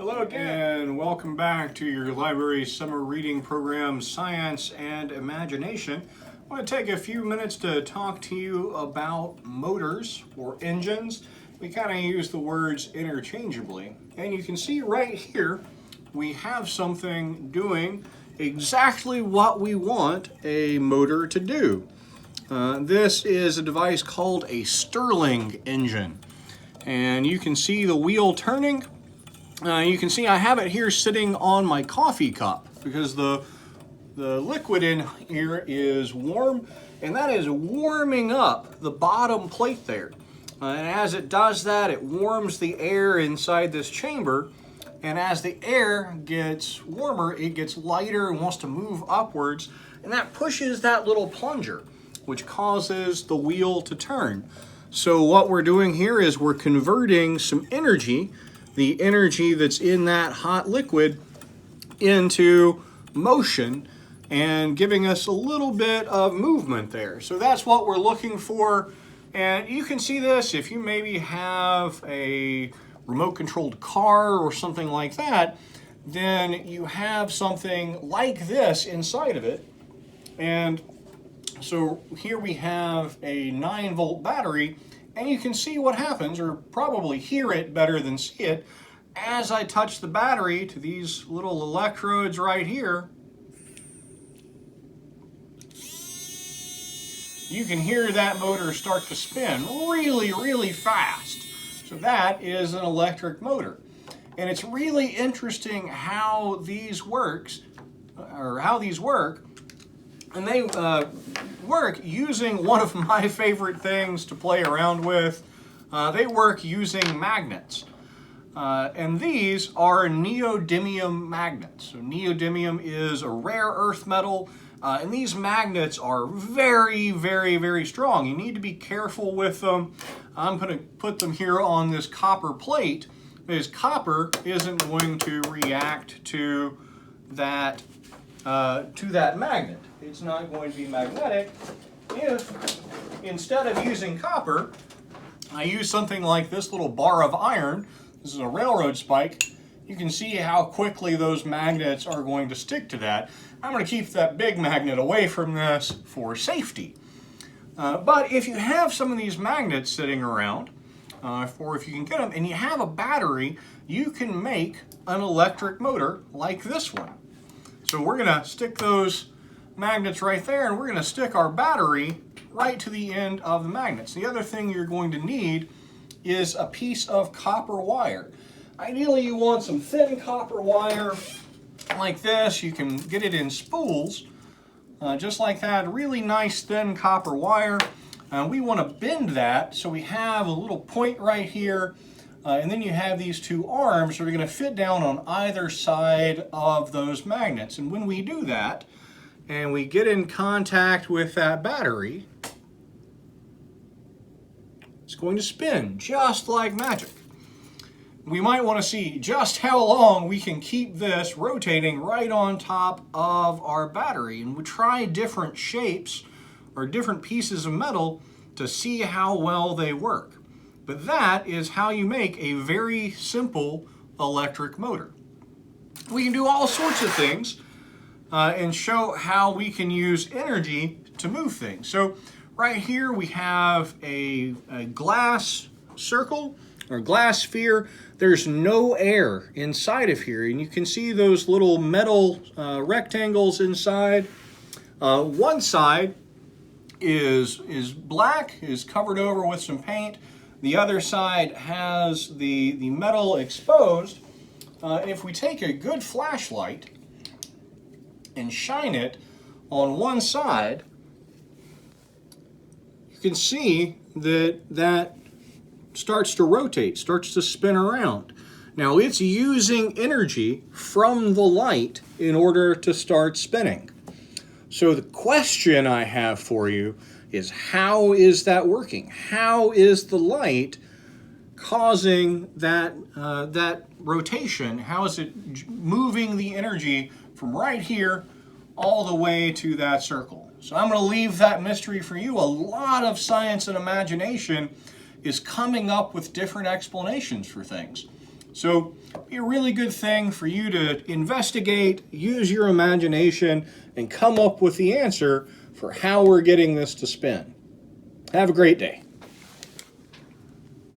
Hello again, and welcome back to your library summer reading program, Science and Imagination. I want to take a few minutes to talk to you about motors or engines. We kind of use the words interchangeably. And you can see right here, we have something doing exactly what we want a motor to do. This is a device called a Stirling engine. And you can see the wheel turning. You can see I have it here sitting on my coffee cup because the liquid in here is warm, and that is warming up the bottom plate there. And as it does that, it warms the air inside this chamber, and as the air gets warmer, it gets lighter and wants to move upwards, and that pushes that little plunger, which causes the wheel to turn. So what we're doing here is we're converting some energy, the energy that's in that hot liquid, into motion and giving us a little bit of movement there. So that's what we're looking for. And you can see this if you maybe have a remote controlled car or something like that, then you have something like this inside of it. And so here we have a 9-volt battery, and you can see what happens, or probably hear it better than see it, as I touch the battery to these little electrodes right here. You can hear that motor start to spin really, really fast. So that is an electric motor. And it's really interesting how these work. And they work using one of my favorite things to play around with. They work using magnets. And these are neodymium magnets. So neodymium is a rare earth metal, and these magnets are very, very, very strong. You need to be careful with them. I'm going to put them here on this copper plate, because copper isn't going to react to that magnet. It's not going to be magnetic if, instead of using copper, I use something like this little bar of iron. This is a railroad spike. You can see how quickly those magnets are going to stick to that. I'm going to keep that big magnet away from this for safety. But if you have some of these magnets sitting around, or if you can get them, and you have a battery, you can make an electric motor like this one. So we're going to stick those magnets right there, and we're going to stick our battery right to the end of the magnets. The other thing you're going to need is a piece of copper wire. Ideally, you want some thin copper wire like this. You can get it in spools, just like that. Really nice thin copper wire. We want to bend that so we have a little point right here, and then you have these two arms that are going to fit down on either side of those magnets. And when we do that, and we get in contact with that battery, it's going to spin just like magic. We might want to see just how long we can keep this rotating right on top of our battery. And we try different shapes or different pieces of metal to see how well they work. But that is how you make a very simple electric motor. We can do all sorts of things and show how we can use energy to move things. So right here we have a glass circle or glass sphere. There's no air inside of here, and you can see those little metal rectangles inside. One side is black, is covered over with some paint. The other side has the metal exposed. If we take a good flashlight and shine it on one side, you can see that starts to rotate, starts to spin around. Now it's using energy from the light in order to start spinning. So the question I have for you is, how is that working? How is the light causing that rotation? How is it moving the energy from right here all the way to that circle? So I'm going to leave that mystery for you. A lot of science and imagination is coming up with different explanations for things. So be a really good thing for you to investigate, use your imagination, and come up with the answer for how we're getting this to spin. Have a great day.